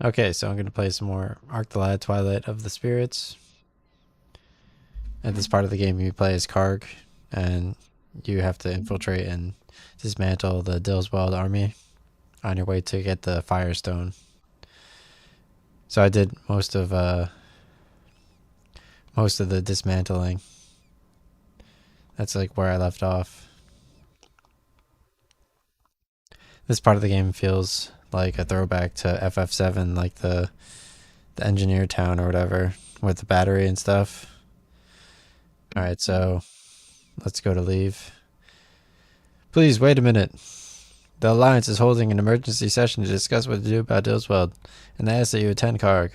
Okay, so I'm going to play some more the Lad Twilight of the Spirits. At this part of the game, you play as Karg, and you have to infiltrate and dismantle the Dillswald army on your way to get the Firestone. So I did most of the dismantling. That's like where I left off. This part of the game feels like a throwback to FF7, like the engineer town or whatever, with the battery and stuff. Alright, so let's go to leave. Please wait a minute. The Alliance is holding an emergency session to discuss what to do about Dillswald, and they ask that you attend, Karg.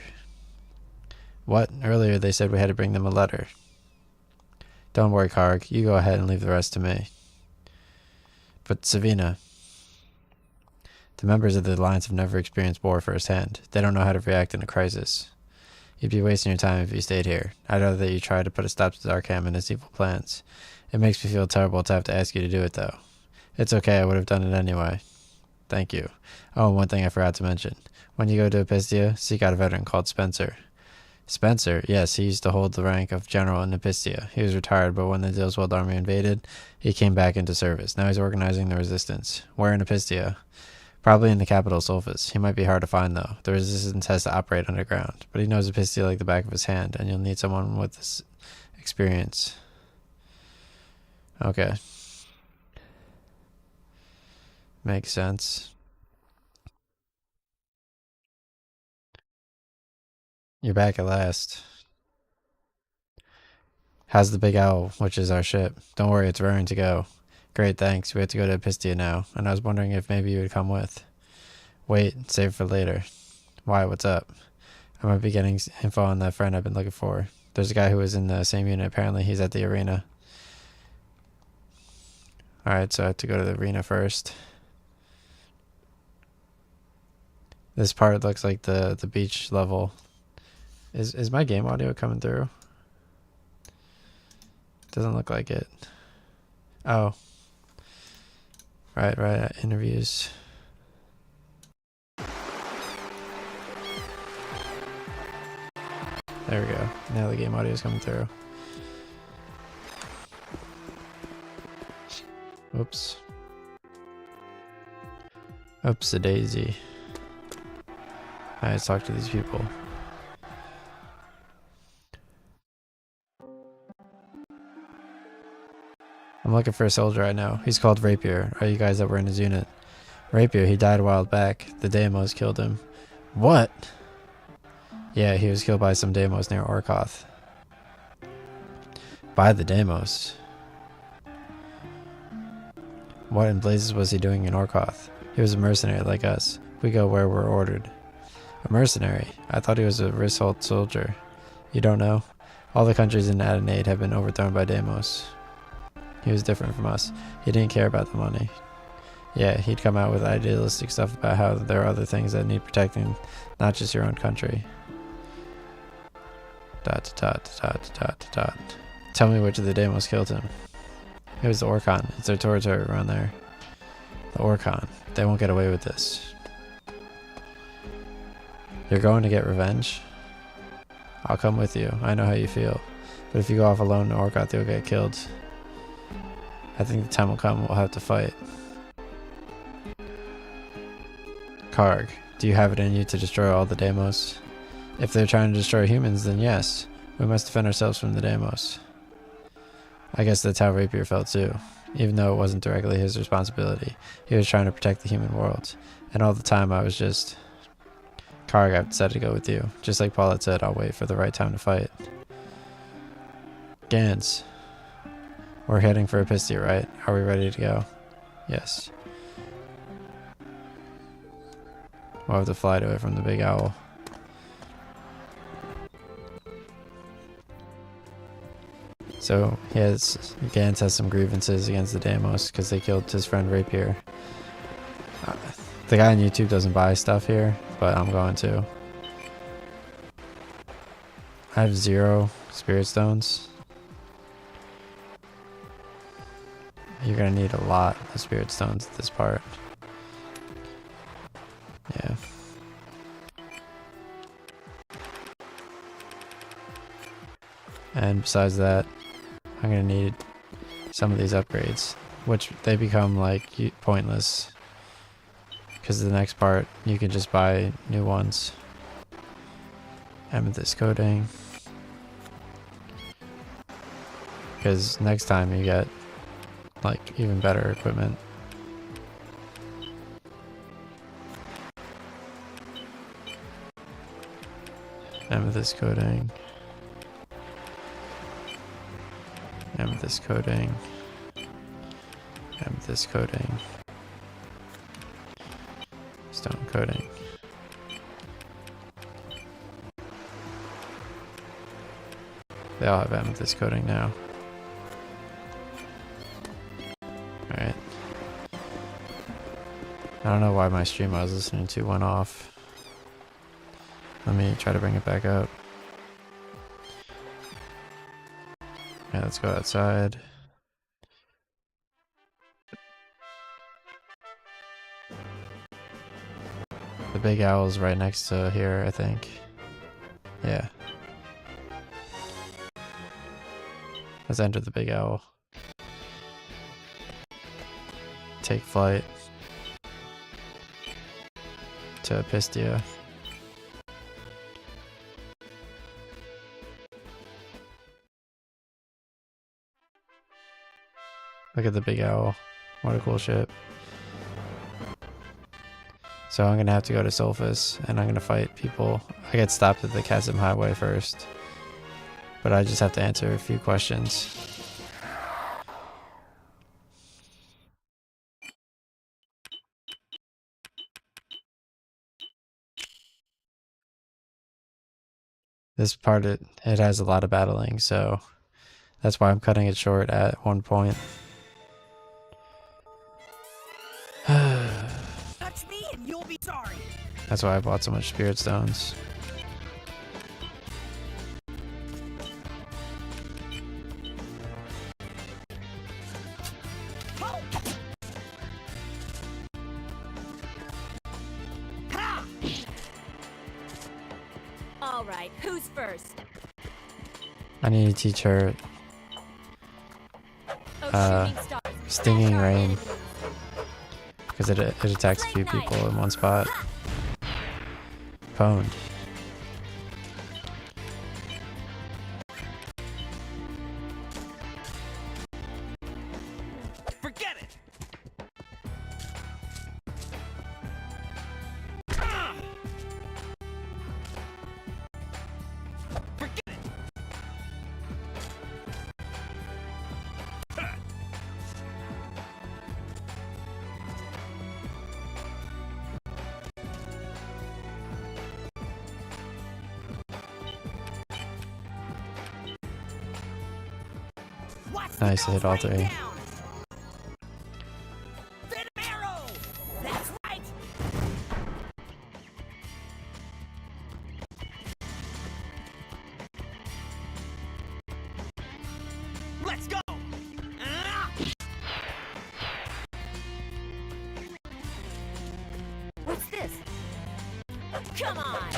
What? Earlier they said we had to bring them a letter. Don't worry, Karg. You go ahead and leave the rest to me. But Savina, the members of the Alliance have never experienced war firsthand. They don't know how to react in a crisis. You'd be wasting your time if you stayed here. I'd rather that you try to put a stop to Zarkam and his evil plans. It makes me feel terrible to have to ask you to do it, though. It's okay, I would have done it anyway. Thank you. Oh, and one thing I forgot to mention. When you go to Epistia, seek out a veteran called Spencer. Spencer? Yes, he used to hold the rank of general in Epistia. He was retired, but when the Dillswald army invaded, he came back into service. Now he's organizing the resistance. Where in Epistia? Probably in the capital, Sulfus. He might be hard to find, though. The resistance has to operate underground, but he knows Epistia like the back of his hand, and you'll need someone with this experience. Okay. Makes sense. You're back at last. How's the Big Owl, which is our ship? Don't worry, it's raring to go. Great, thanks. We have to go to Epistia now, and I was wondering if maybe you would come with. Wait, save it for later. Why, what's up? I might be getting info on that friend I've been looking for. There's a guy who was in the same unit. Apparently, he's at the arena. Alright, so I have to go to the arena first. This part looks like the beach level. Is my game audio coming through? Doesn't look like it. Oh. Right, interviews. There we go. Now the game audio is coming through. Oops. Oops a daisy. Alright, let's talk to these people. I'm looking for a soldier right now. He's called Rapier. Are you guys that were in his unit? Rapier, he died a while back. The Deimos killed him. What? Yeah, he was killed by some Deimos near Orkoth. By the Deimos? What in blazes was he doing in Orkoth? He was a mercenary like us. We go where we're ordered. A mercenary? I thought he was a Risholt soldier. You don't know? All the countries in Adenade have been overthrown by Deimos. He was different from us. He didn't care about the money. Yeah, he'd come out with idealistic stuff about how there are other things that need protecting, not just your own country. ... Tell me which of the Deimos killed him. It was the Orkhan. It's their territory around there. The Orkhan. They won't get away with this. You're going to get revenge? I'll come with you. I know how you feel. But if you go off alone to Orkoth, you'll get killed. I think the time will come we'll have to fight. Karg, do you have it in you to destroy all the Deimos? If they're trying to destroy humans, then yes. We must defend ourselves from the Deimos. I guess that's how Rapier felt too. Even though it wasn't directly his responsibility, he was trying to protect the human world. And all the time I was just... Karg, I've decided to go with you. Just like Paul had said, I'll wait for the right time to fight. Gans. We're heading for Epistia, right? Are we ready to go? Yes. We'll have to fly to it from the Big Owl. So, Gans has some grievances against the Deimos because they killed his friend Rapier. The guy on YouTube doesn't buy stuff here, but I'm going to. I have 0 spirit stones. You're gonna need a lot of spirit stones at this part. Yeah. And besides that, I'm gonna need some of these upgrades, which they become like pointless because the next part you can just buy new ones. Amethyst coating, because next time you get like even better equipment. Amethyst coating. Amethyst coating. Amethyst coating. Stone coating. They all have amethyst coating now. Alright. I don't know why my stream I was listening to went off. Let me try to bring it back up. Yeah, let's go outside. The big owl's right next to here, I think. Yeah. Let's enter the big owl. Take flight to Pistia. Look at the big owl. What a cool ship. So I'm gonna have to go to Sulfus and I'm gonna fight people. I get stopped at the Chasm Highway first, but I just have to answer a few questions. This part, it has a lot of battling, so that's why I'm cutting it short at one point. Touch me and you'll be sorry. That's why I bought so much spirit stones. All right, who's first? I need to teach her Stinging Rain, because it attacks a few people in one spot. Pwned. Forget it. Forget it. Nice, I hit all three. That's right. Let's go. What's this? Come on.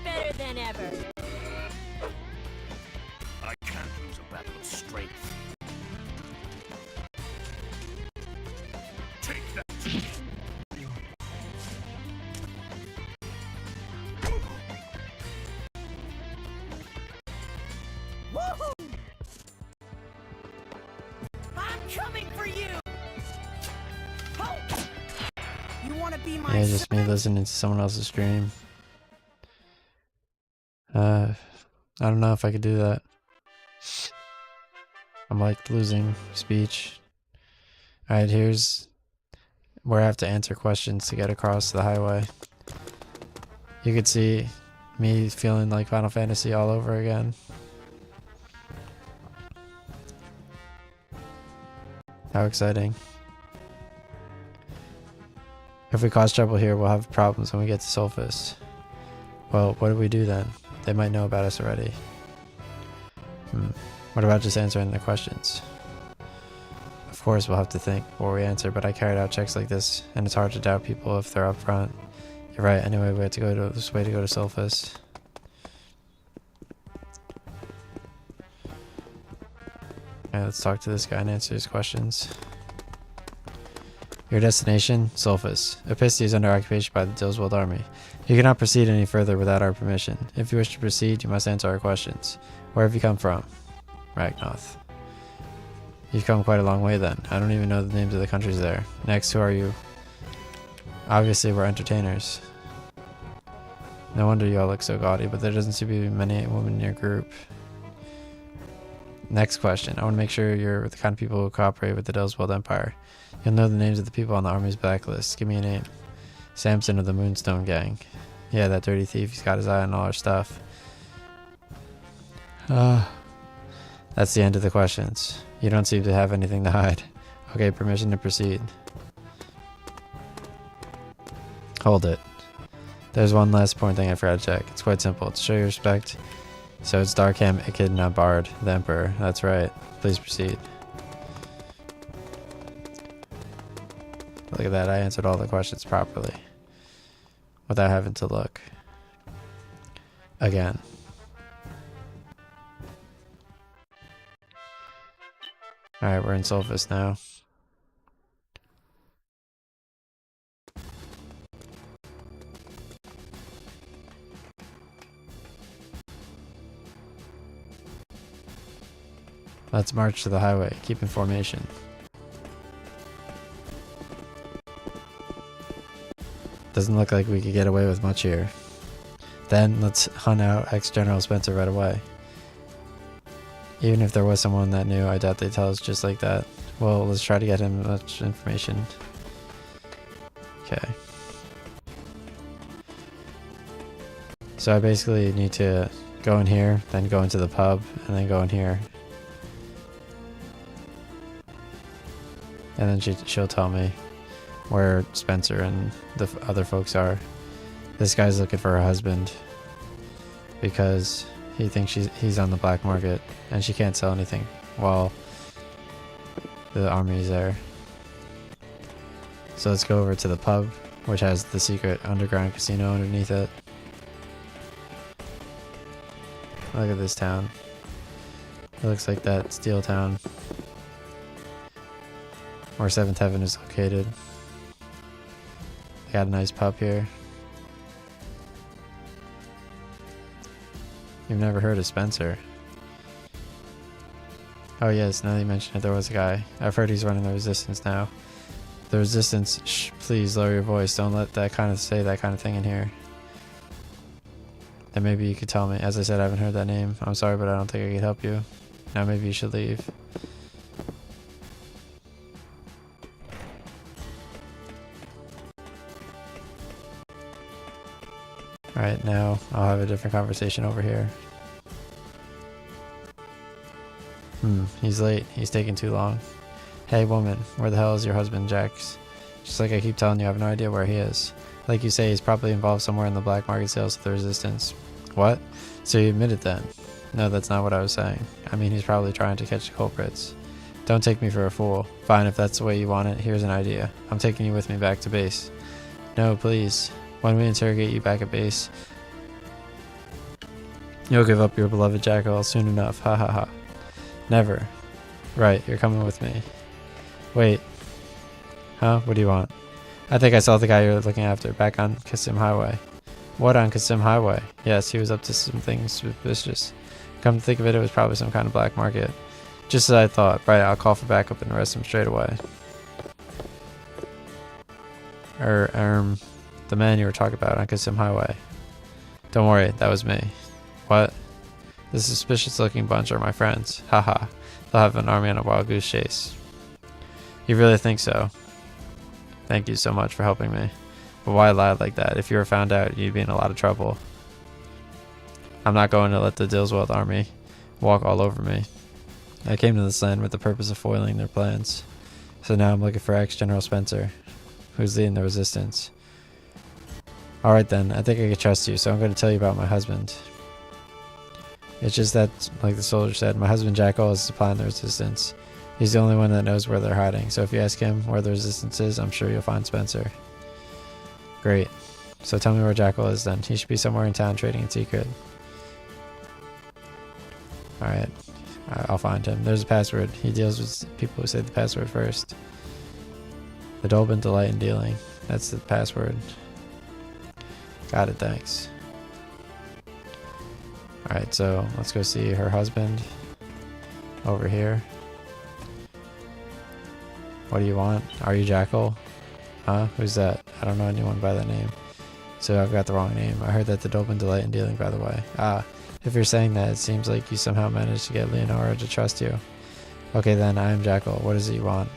Better than ever. I can't lose a battle of strength. Take that. Woohoo! I'm coming for you. Oh! You want to be my Yeah, just me listening to someone else's stream. I don't know if I could do that. I'm like losing speech. Alright, here's where I have to answer questions to get across the highway. You could see me feeling like Final Fantasy all over again. How exciting. If we cause trouble here, we'll have problems when we get to Sulfus. Well, what do we do then? They might know about us already. What about just answering the questions? Of course we'll have to think before we answer, but I carried out checks like this, and it's hard to doubt people if they're up front. You're right, anyway, we have to go to this way to go to Sulfus. Alright, let's talk to this guy and answer his questions. Your destination? Sulfus. Episti is under occupation by the Dillswald army. You cannot proceed any further without our permission. If you wish to proceed, you must answer our questions. Where have you come from? Ragnoth. You've come quite a long way then. I don't even know the names of the countries there. Next, who are you? Obviously, we're entertainers. No wonder you all look so gaudy, but there doesn't seem to be many women in your group. Next question. I want to make sure you're the kind of people who cooperate with the Dillswald Empire. You'll know the names of the people on the army's blacklist. Give me a name. Samson of the Moonstone Gang. Yeah, that dirty thief. He's got his eye on all our stuff. That's the end of the questions. You don't seem to have anything to hide. Okay, permission to proceed. Hold it. There's one last important thing I forgot to check. It's quite simple. To show your respect. So it's Darkham, Echidna, Bard, the Emperor. That's right. Please proceed. Look at that. I answered all the questions properly. Without having to look. Again. Alright, we're in Sulfus now. Let's march to the highway. Keep in formation. Doesn't look like we could get away with much here. Then let's hunt out ex-General Spencer right away. Even if there was someone that knew, I doubt they'd tell us just like that. Well, let's try to get him much information. Okay. So I basically need to go in here, then go into the pub, and then go in here. And then she'll tell me where Spencer and the other folks are. This guy's looking for her husband because he thinks he's on the black market and she can't sell anything while the army's there. So let's go over to the pub, which has the secret underground casino underneath it. Look at this town. It looks like that steel town where Seventh Heaven is located. They got a nice pub here. You've never heard of Spencer. Oh yes, now that you mention it, there was a guy. I've heard he's running the Resistance now. The Resistance, shh, please lower your voice. Don't let that kind of say that kind of thing in here. Then maybe you could tell me. As I said, I haven't heard that name. I'm sorry, but I don't think I could help you. Now maybe you should leave. Alright, now I'll have a different conversation over here. He's late. He's taking too long. Hey woman, where the hell is your husband, Jax? Just like I keep telling you, I have no idea where he is. Like you say, he's probably involved somewhere in the black market sales of the Resistance. What? So you admit it then? No, that's not what I was saying. I mean, he's probably trying to catch the culprits. Don't take me for a fool. Fine, if that's the way you want it, here's an idea. I'm taking you with me back to base. No, please. When we interrogate you back at base, you'll give up your beloved Jackal soon enough. Ha ha ha. Never. Right, you're coming with me. Wait. Huh? What do you want? I think I saw the guy you're looking after back on Kasim Highway. What on Kasim Highway? Yes, he was up to something suspicious. Come to think of it, it was probably some kind of black market. Just as I thought. Right, I'll call for backup and arrest him straight away. The man you were talking about on Kasim Highway. Don't worry, that was me. What? The suspicious looking bunch are my friends. Haha. They'll have an army on a wild goose chase. You really think so? Thank you so much for helping me. But why lie like that? If you were found out, you'd be in a lot of trouble. I'm not going to let the Dillswald army walk all over me. I came to this land with the purpose of foiling their plans. So now I'm looking for ex-General Spencer, who's leading the Resistance. Alright then, I think I can trust you, so I'm going to tell you about my husband. It's just that, like the soldier said, my husband Jackal is supplying the Resistance. He's the only one that knows where they're hiding, so if you ask him where the Resistance is, I'm sure you'll find Spencer. Great. So tell me where Jackal is then. He should be somewhere in town trading in secret. Alright. I'll find him. There's a password. He deals with people who say the password first. The Dolben delight in dealing. That's the password. Got it, thanks. Alright, so let's go see her husband over here. What do you want? Are you Jackal? Huh? Who's that? I don't know anyone by that name. So I've got the wrong name. I heard that the Dolben delight in dealing, by the way. Ah, if you're saying that, it seems like you somehow managed to get Leonora to trust you. Okay then, I am Jackal. What is it you want?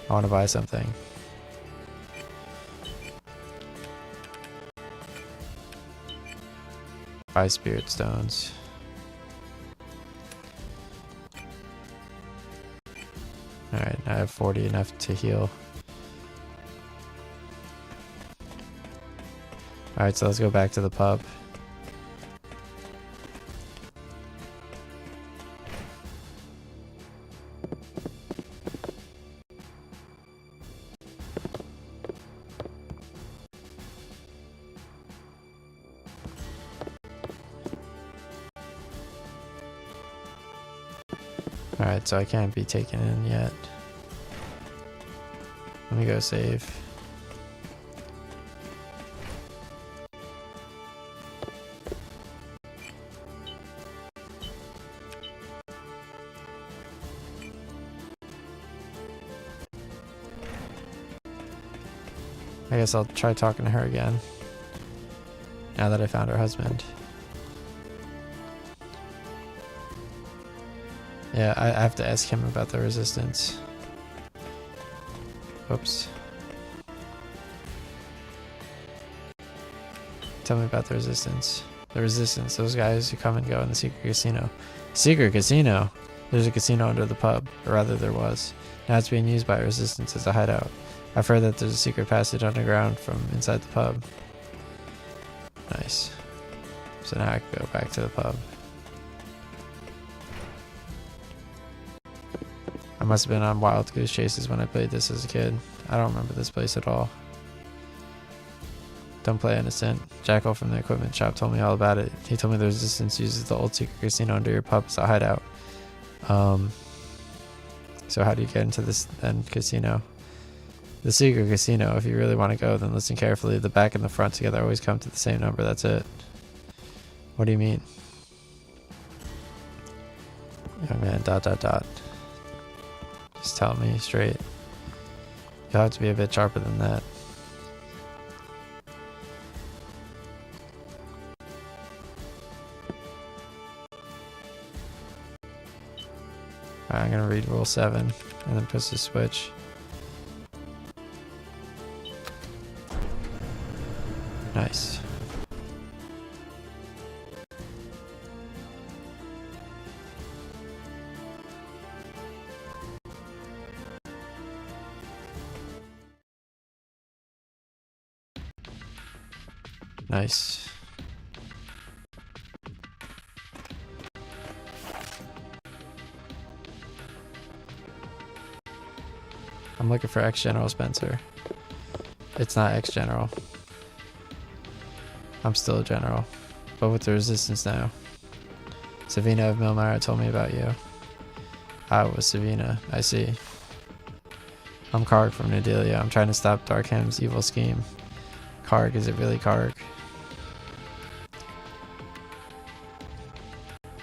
I want to buy something. Buy spirit stones. Alright, I have 40 enough to heal. Alright, so let's go back to the pub. Alright, so I can't be taken in yet. Let me go save. I guess I'll try talking to her again. Now that I found her husband. Yeah, I have to ask him about the resistance. Oops. Tell me about the resistance. The resistance, those guys who come and go in the secret casino. Secret casino? There's a casino under the pub, or rather there was. Now it's being used by resistance as a hideout. I've heard that there's a secret passage underground from inside the pub. Nice. So now I can go back to the pub. I must have been on wild goose chases when I played this as a kid. I don't remember this place at all. Don't play innocent. Jackal from the equipment shop told me all about it. He told me the resistance uses the old secret casino under your pub as a hideout. So how do you get into this then casino? The secret casino, if you really want to go, then listen carefully. The back and the front together always come to the same number, that's it. What do you mean? Young man, ... Just tell me straight. You'll have to be a bit sharper than that. Alright, I'm gonna read rule 7 and then press the switch. Nice. Nice. I'm looking for ex-General Spencer. It's not ex-General. I'm still a general, but with the resistance now. Savina of Milmara told me about you. Ah, it was Savina. I see. I'm Karg from Nadelia. I'm trying to stop Darkham's evil scheme. Karg, is it really Karg?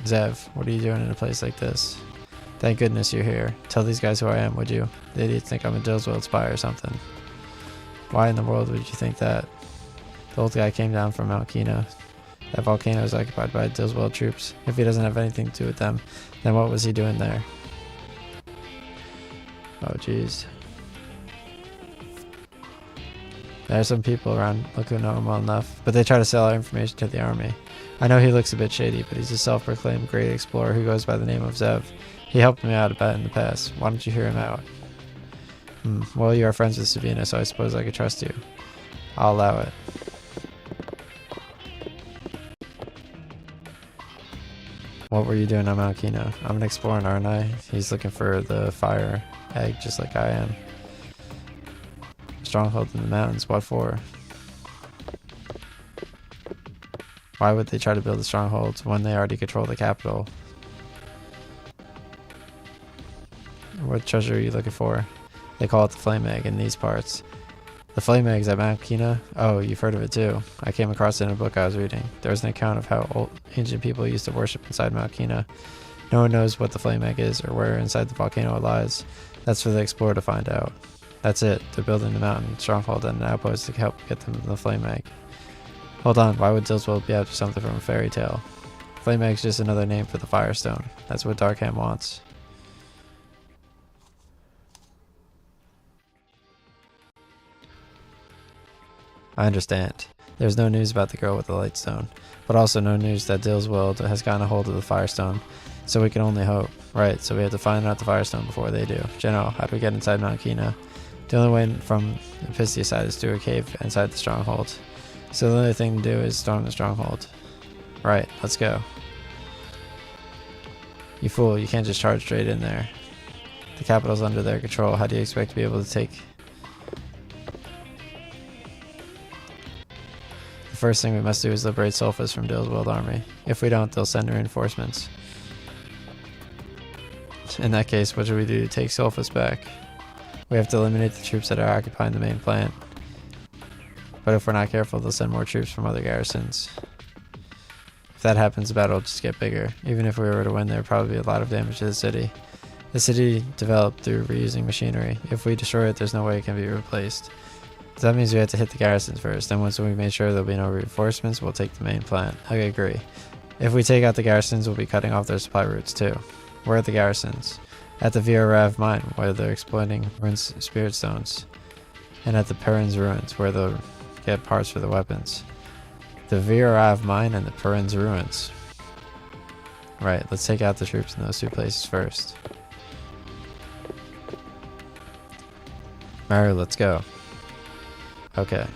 Zev, what are you doing in a place like this? Thank goodness you're here. Tell these guys who I am, would you? The idiots think I'm a Dillswell spy or something. Why in the world would you think that? The old guy came down from Mount Kina. That volcano is occupied by Dillswell troops. If he doesn't have anything to do with them, then what was he doing there? Oh jeez. There are some people around who know him well enough, but they try to sell our information to the army. I know he looks a bit shady, but he's a self-proclaimed great explorer who goes by the name of Zev. He helped me out a bit in the past. Why don't you hear him out? Well, you are friends with Savina, so I suppose I could trust you. I'll allow it. What were you doing on Mount Kina? I'm an explorer, aren't I? He's looking for the fire egg, just like I am. Stronghold in the mountains. What for? Why would they try to build a stronghold when they already control the capital? What treasure are you looking for? They call it the flame egg in these parts. The flame eggs at Mount Kina? Oh, you've heard of it too. I came across it in a book I was reading. There was an account of how ancient people used to worship inside Mount Kina. No one knows what the flame egg is or where inside the volcano it lies. That's for the explorer to find out. That's it. They're building the mountain stronghold and an outpost to help get them the flame egg. Hold on, why would Dillswell be after something from a fairy tale? Flame egg's just another name for the Firestone. That's what Darkham wants. I understand. There's no news about the girl with the Lightstone, but also no news that Dillswell has gotten a hold of the Firestone, so we can only hope. Right, so we have to find out the Firestone before they do. General, how do we get inside Mount Kina? The only way from the Pistia side is through a cave inside the stronghold. So the only thing to do is storm the stronghold. Right, let's go. You fool, you can't just charge straight in there. The capital's under their control. How do you expect to be able to take... The first thing we must do is liberate Sulfus from Dillswell's army. If we don't, they'll send reinforcements. In that case, what should we do to take Sulfus back? We have to eliminate the troops that are occupying the main plant. But if we're not careful, they'll send more troops from other garrisons. If that happens, the battle will just get bigger. Even if we were to win, there would probably be a lot of damage to the city. The city developed through reusing machinery. If we destroy it, there's no way it can be replaced. So that means we have to hit the garrisons first. Then once we make sure there'll be no reinforcements, we'll take the main plant. I agree. If we take out the garrisons, we'll be cutting off their supply routes too. Where are the garrisons? At the Virav mine, where they're exploiting Rin's spirit stones. And at the Perrin's ruins, where they'll get parts for the weapons. The Virav mine and the Perrin's ruins. Right, let's take out the troops in those two places first. Mario, let's go. Okay.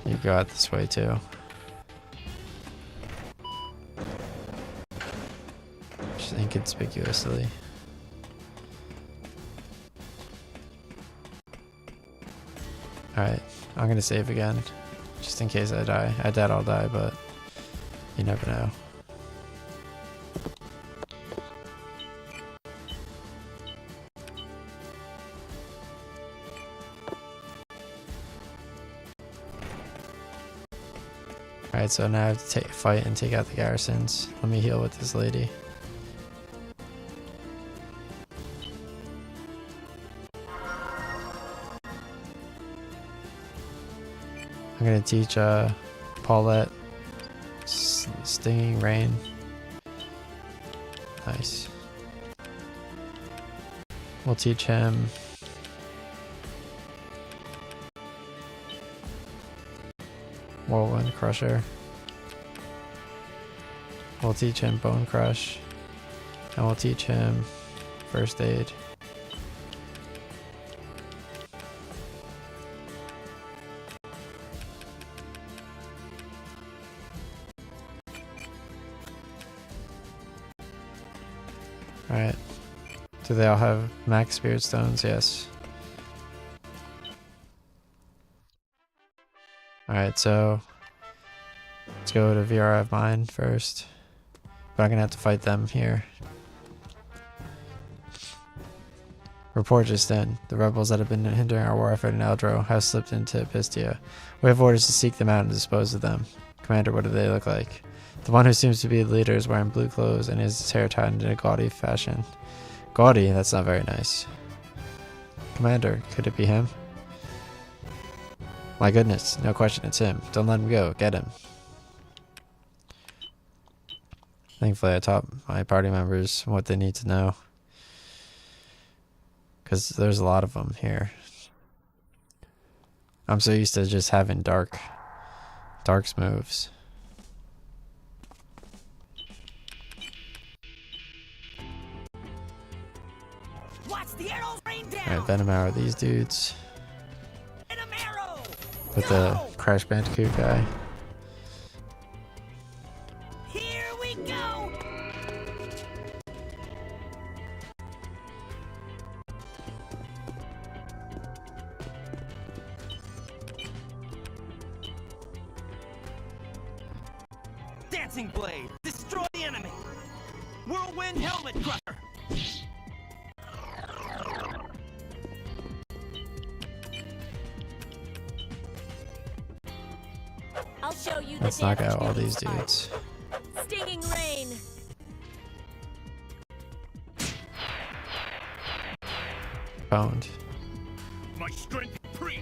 You go out this way too. Just inconspicuously. Alright, I'm gonna save again. Just in case I die. I doubt I'll die, but you never know. Alright, so now I have to fight and take out the garrisons. Let me heal with this lady. I'm gonna teach Paulette Stinging Rain. Nice. We'll teach him Whirlwind Crusher. We'll teach him Bone Crush. And we'll teach him First Aid. Alright. Do they all have max spirit stones? Yes. Alright, so let's go to VRF mine first. But I'm gonna have to fight them here. Report just in. The rebels that have been hindering our war effort in Eldro have slipped into Pistia. We have orders to seek them out and dispose of them. Commander, what do they look like? The one who seems to be the leader is wearing blue clothes and his hair tied in a gaudy fashion. Gaudy? That's not very nice. Commander, could it be him? My goodness, no question, it's him. Don't let him go. Get him. Thankfully, I taught my party members what they need to know. Because there's a lot of them here. I'm so used to just having Dark's moves. Watch the arrows rain down. Alright, Venom Arrow these dudes. Venom arrow. With the Crash Bandicoot guy. Here we go. Dancing blade, destroy the enemy. Whirlwind helmet crusher. I'll show you Let's the knock damage out all shooting these stars. dudes. Stinging rain. Boned. My strength pre.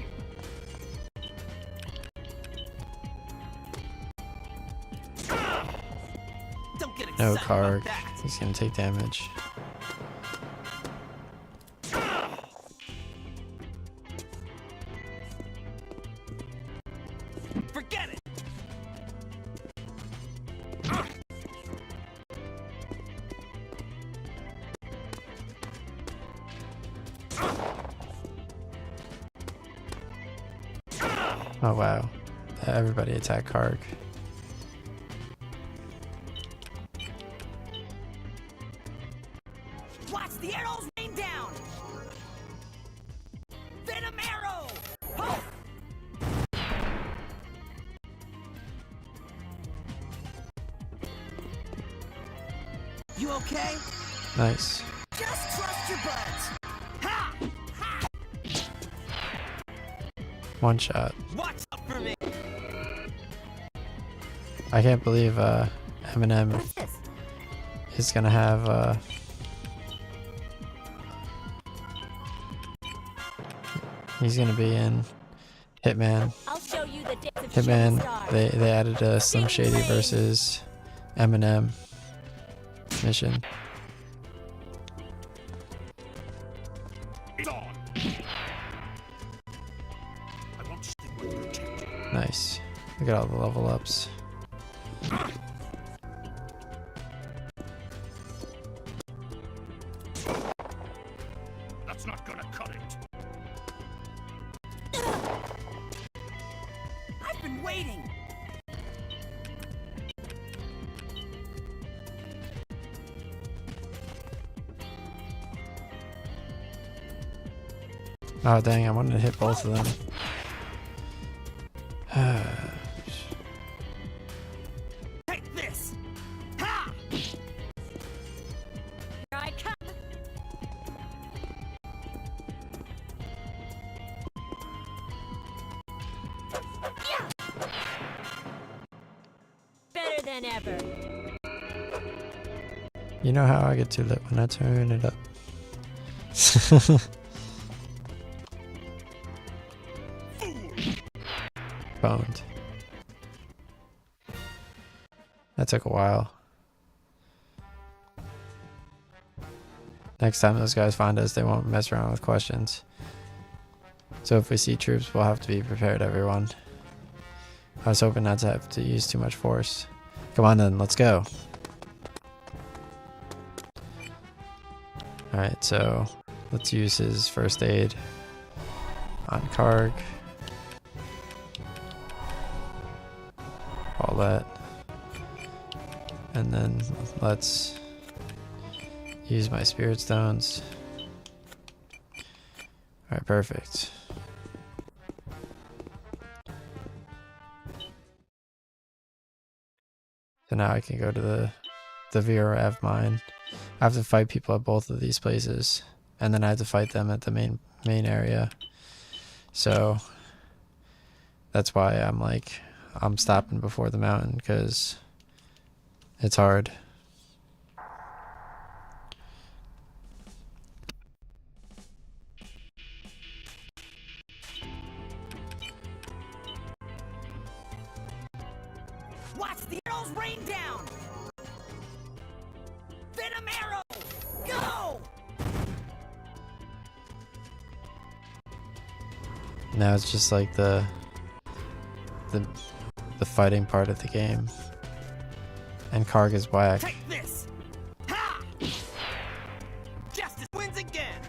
Don't get No excited Karg. about that. He's gonna take damage. Forget it. Oh wow. Everybody attack Karg. Watch the arrows rain down. Venom arrow. Ho! You okay? Nice. Just trust your buds. Ha! One shot. Watch out for me. I can't believe Eminem What's this? is gonna have he's gonna be in Hitman. I'll show you the depth of Hitman, shooting stars. they added a Slim Shady versus Eminem mission. It's on. I won't stick with your change. Nice. Look at all the level ups. That's not gonna cut it. I've been waiting. Oh dang, I wanted to hit both of them. Take this. Ha! Here I come. Yeah! Better than ever. You know how I get too lit when I turn it up. Boned. That took a while. Next time those guys find us, they won't mess around with questions. So if we see troops, we'll have to be prepared, everyone. I was hoping not to have to use too much force. Come on then, let's go. Alright, so let's use his first aid on Karg. All that. And then let's use my spirit stones. Alright, perfect. So now I can go to the VRF mine. I have to fight people at both of these places, and then I have to fight them at the main area. So that's why I'm stopping before the mountain, because it's hard. Watch the arrows rain down. Venom arrow. Go! Now it's just like the fighting part of the game, and Karg is whack. Take this. Ha! Justice wins again.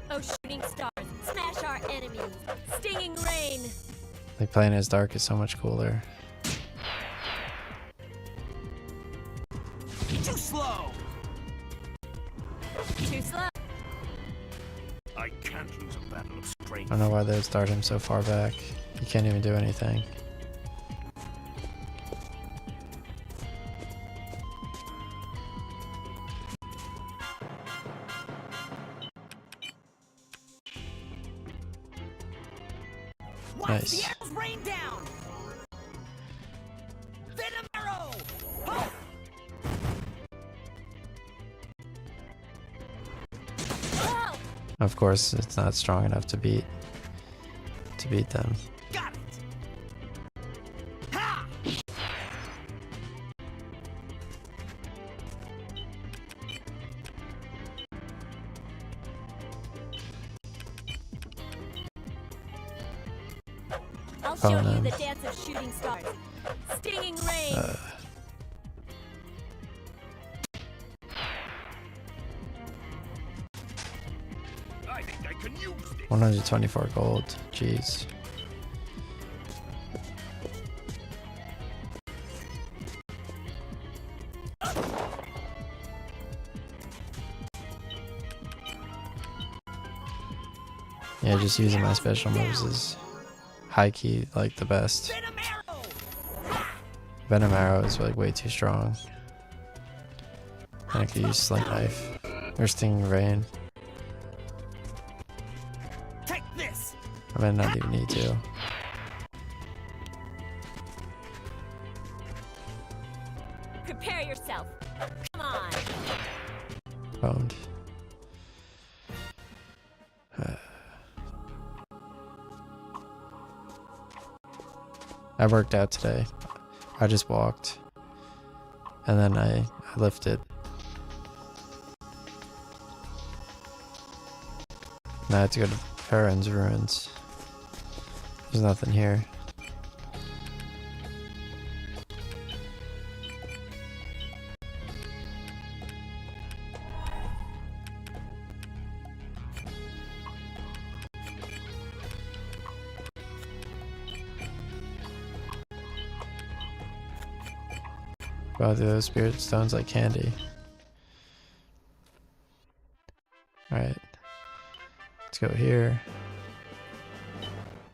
Oh, shooting stars, smash our enemies. Stinging rain. Like playing as Dark is so much cooler. Too slow. Too slow. I can't lose a battle of I strength. don't know why they start him so far back. He can't even do anything. Watch Nice. the arrows rain down. Venom arrow. Oh. Oh. Of course, it's not strong enough to beat them. Got it. Ha! I'll show Oh, you no. the dance of shooting stars. Stinging rain. I think I can use this. 124 gold. Jeez. Yeah, just using my special moves is high key like the best. Venom arrow. Venom arrow is like way too strong. I could use sling knife or stinging rain. Take this. I might not even need to. Prepare yourself. Come on. Boned. I worked out today. I just walked. And then I lifted. Now I have to go to Farron's ruins. There's nothing here. Wow, those spirit stones like candy. Alright. Let's go here.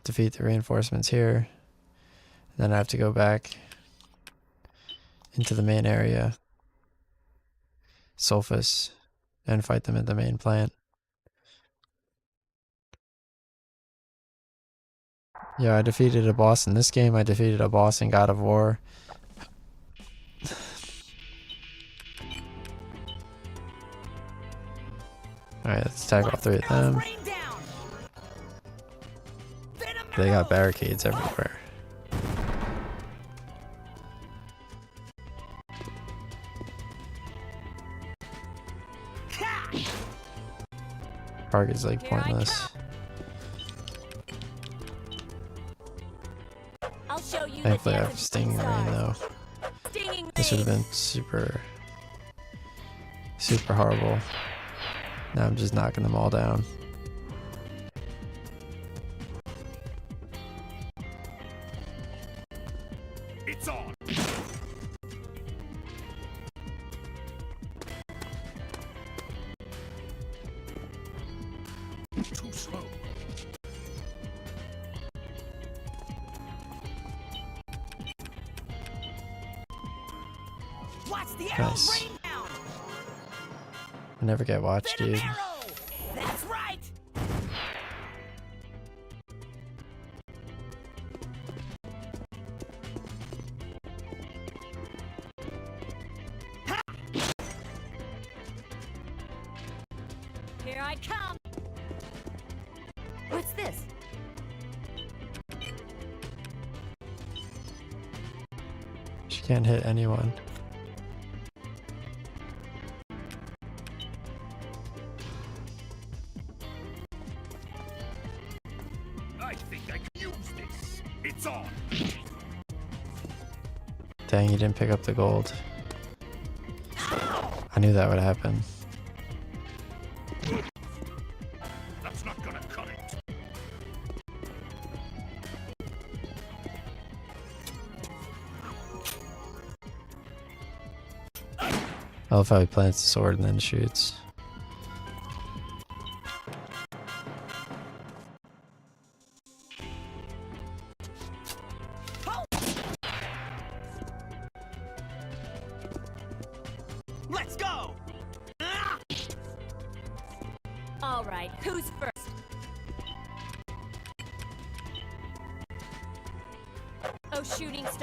Defeat the reinforcements here. Then I have to go back into the main area. Sulfus. And fight them at the main plant. Yeah, I defeated a boss in this game. I defeated a boss in God of War. Alright, let's tag all three of them. Rain down. Venom They got arrow. barricades everywhere. Ha! Target's like Here I pointless. I'll show you Thankfully I the have dance of stinging shooting rain stars. though. Stinging This would have rain. been super horrible. Now I'm just knocking them all down. It's on. Too slow. Watch the arrows Nice. rain down. I never get watched, Venom dude. arrow. That's right. Here I come. What's this? She can't hit anyone. I think I can use this. It's on. Dang, you didn't pick up the gold. I knew that would happen. That's not gonna cut it. I love how he plants the sword and then shoots. Let's go. Ah! All right, who's first?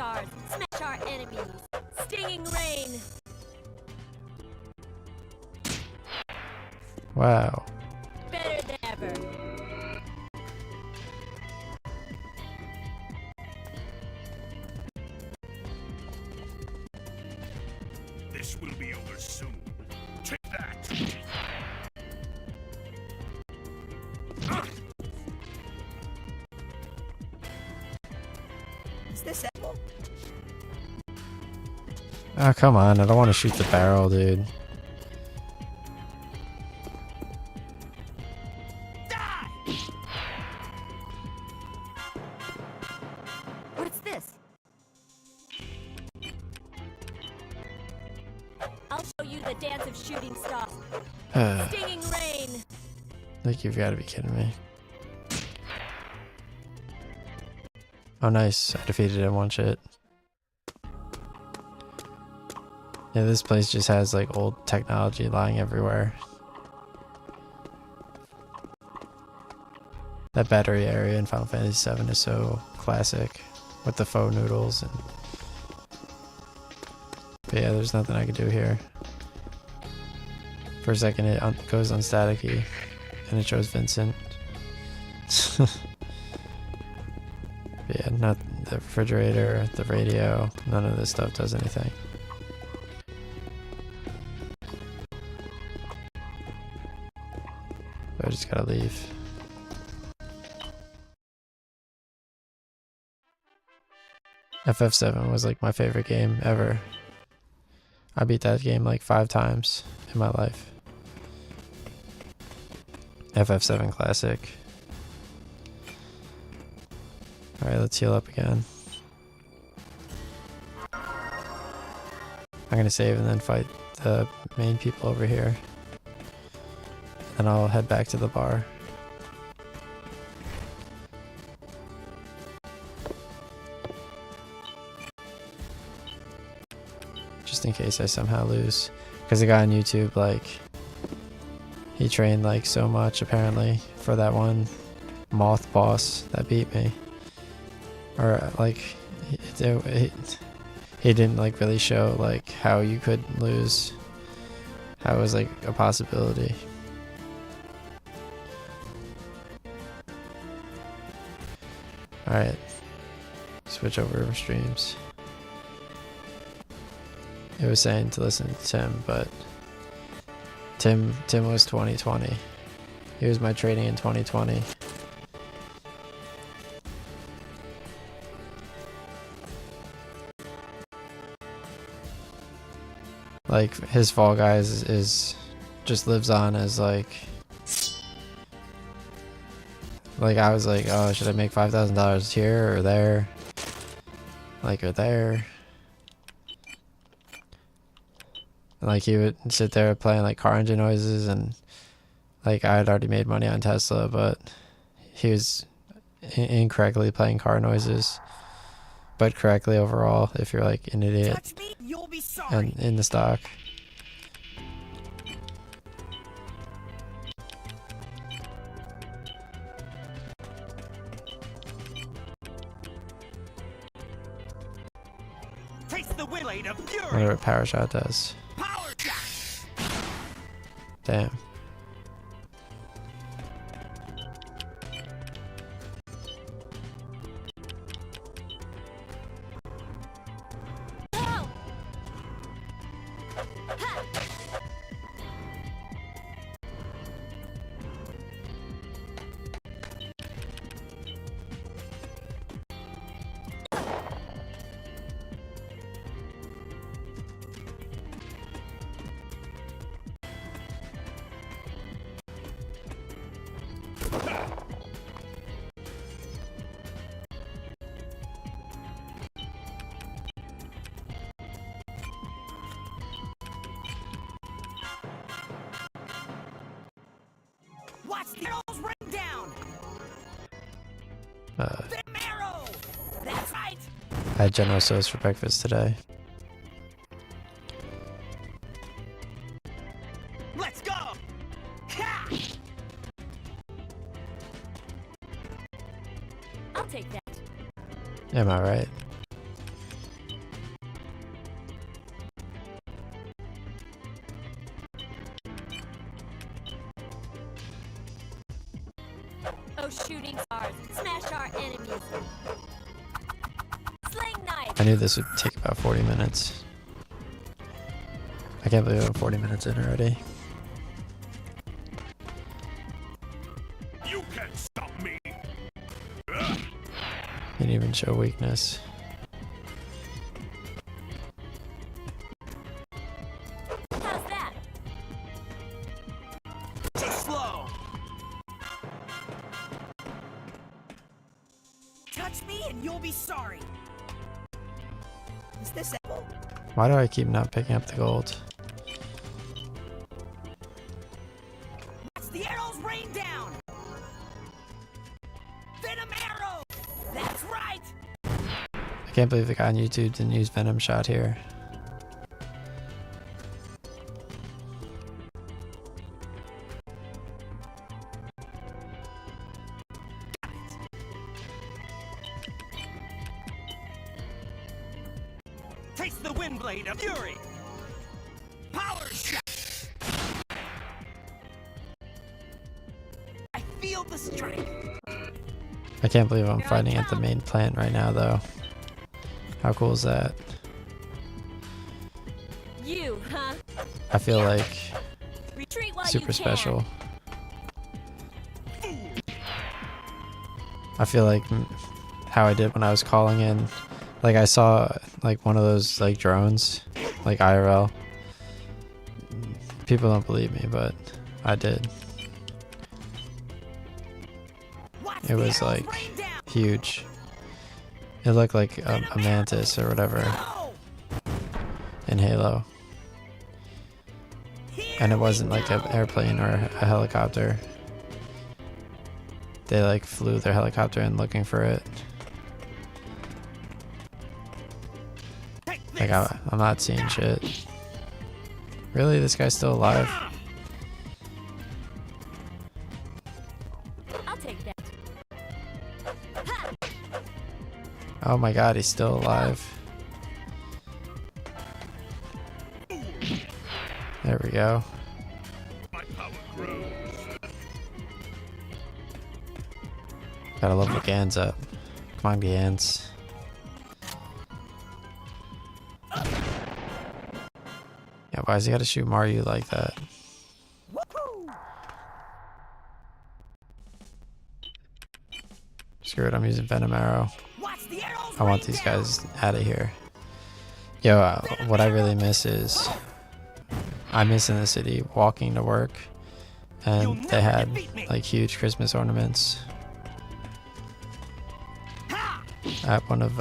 stars, smash our enemies. Stinging rain. Wow. Better than ever. This will be over soon. Take that! Is this Apple? Oh, come on. I don't want to shoot the barrel, dude. Die! What's this? I'll show you the dance of shooting stars. Stinging rain. Like, you've got to be kidding me. Oh, nice. I defeated it in one shit. Yeah, this place just has, like, old technology lying everywhere. That battery area in Final Fantasy VII is so classic. With the faux noodles and... But yeah, there's nothing I can do here. For a second it goes unstaticky. And it shows Vincent. But yeah, not the refrigerator, the radio, none of this stuff does anything. So I just gotta leave. FF7 was like my favorite game ever. I beat that game like 5 times in my life. FF7 classic. Alright, let's heal up again. I'm gonna save and then fight the main people over here. Then I'll head back to the bar. Just in case I somehow lose. Because the guy on YouTube, like, he trained like so much apparently for that one moth boss that beat me. Or like, he didn't like really show like how you could lose. How it was like a possibility. Alright. Switch over streams. It was saying to listen to Tim, but Tim was 2020. He was my trading in 2020. Like his Fall Guys is just lives on as like I was like, oh, should I make $5,000 here or there? Like, or there? And like he would sit there playing like car engine noises, and like I had already made money on Tesla, but he was incorrectly playing car noises, but correctly overall if you're like an idiot Touch me, you'll be sorry. and in the stock. Taste the blade of I fury. wonder what Power Shot does. Power shot. Damn. Help! Ha! Watch the arrows rain down. The marrow. That's right. I had General Tso's for breakfast today. Let's go. Ha! I'll take that. Am I right? Those shooting stars smash our enemies. Sling knife. I knew this would take about 40 minutes. I can't believe I'm 40 minutes in already. You can't stop me. He didn't even show weakness. How's that? Too slow. Touch me and you'll be sorry. Is this apple? Why do I keep not picking up the gold? Watch the arrows rain down. Venom arrow. That's right. I can't believe the guy on YouTube didn't use Venom Shot here. Taste the wind blade of fury. Power shot. I feel the strength. I can't believe I'm fighting at the main plant right now though. How cool is that? You, huh? I feel like Retreat while super you can. special. I feel like how I did when I was calling in. Like I saw like one of those like drones, like IRL. People don't believe me, but I did. Watch It the was arrows like rain down. huge. It looked like a mantis or whatever Oh, in Halo. here And it we wasn't like an go. airplane or a helicopter. They like flew their helicopter in looking for it. Take Like this. I'm not seeing shit. Really? This guy's still alive? I'll take that. Oh my god, he's still alive. There we go. My power grows. Gotta level Gans up. Come on, Gans. Yeah, why's he gotta shoot Mario like that? Woohoo. Screw it, I'm using Venom Arrow. Watch the arrows I want rain these down. guys out of here. Yo, what I really miss is I miss in the city walking to work, and they had like huge Christmas ornaments Ha! at one of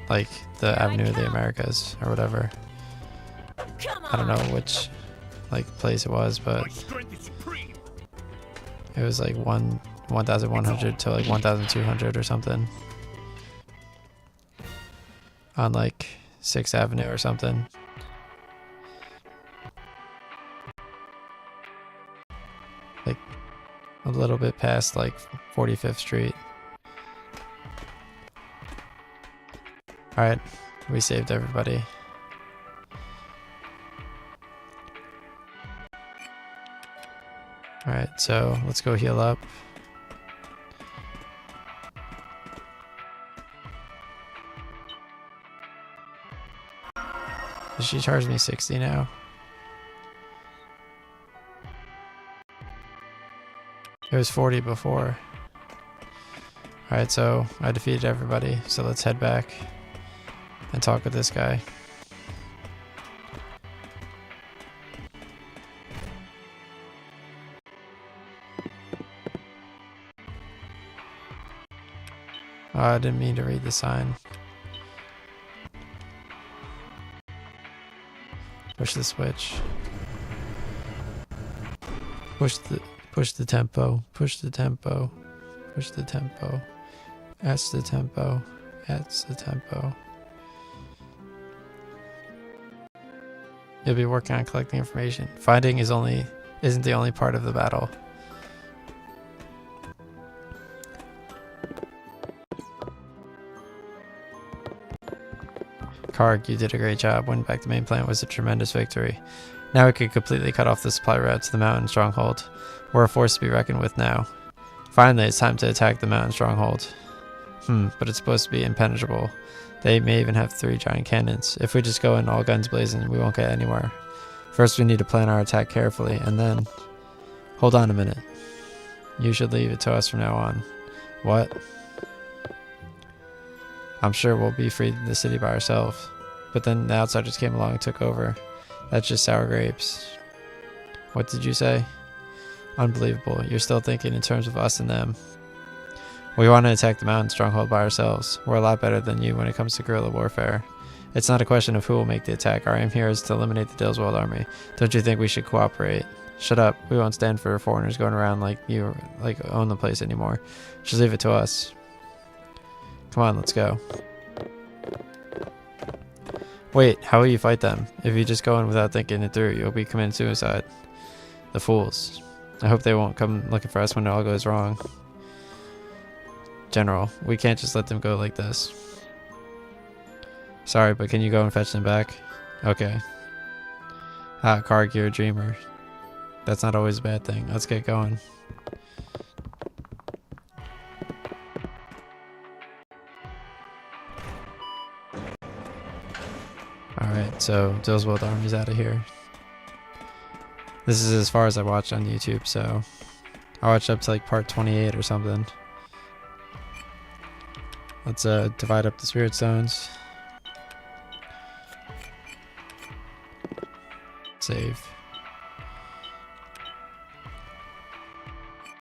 like the Avenue of the Americas or whatever. Come on. I don't know which like place it was, My but strength is supreme. it was like 1,100 to like 1,200 or something on like 6th Avenue or something. Like a little bit past like 45th Street. Alright, we saved everybody. Alright, so let's go heal up. Did she charge me 60 now? It was 40 before. Alright, so I defeated everybody, so let's head back and talk with this guy. Oh, I didn't mean to read the sign. Push the switch. Push the tempo. Push the tempo. Push the tempo. That's the tempo. That's the tempo. You'll be working on collecting information. Finding isn't the only part of the battle. Karg, you did a great job. Winning back the main plant was a tremendous victory. Now we could completely cut off the supply route to the mountain stronghold. We're a force to be reckoned with now. Finally, it's time to attack the mountain stronghold. But it's supposed to be impenetrable. They may even have 3 giant cannons. If we just go in all guns blazing, we won't get anywhere. First, we need to plan our attack carefully, and then... Hold on a minute. You should leave it to us from now on. What? I'm sure we'll be free in the city by ourselves. But then the outsiders came along and took over. That's just sour grapes. What did you say? Unbelievable. You're still thinking in terms of us and them. We want to attack the mountain stronghold by ourselves. We're a lot better than you when it comes to guerrilla warfare. It's not a question of who will make the attack. Our aim here is to eliminate the Dillswald army. Don't you think we should cooperate? Shut up. We won't stand for foreigners going around like you own the place anymore. Just leave it to us. Come on, let's go. Wait, how will you fight them? If you just go in without thinking it through, you'll be committing suicide. The fools. I hope they won't come looking for us when it all goes wrong. General, we can't just let them go like this. Sorry, but can you go and fetch them back? Okay. Karg, you're a dreamer. That's not always a bad thing. Let's get going. Alright, so Dillswald army's out of here. This is as far as I watched on YouTube, so I watched up to like part 28 or something. Let's divide up the spirit stones. Save.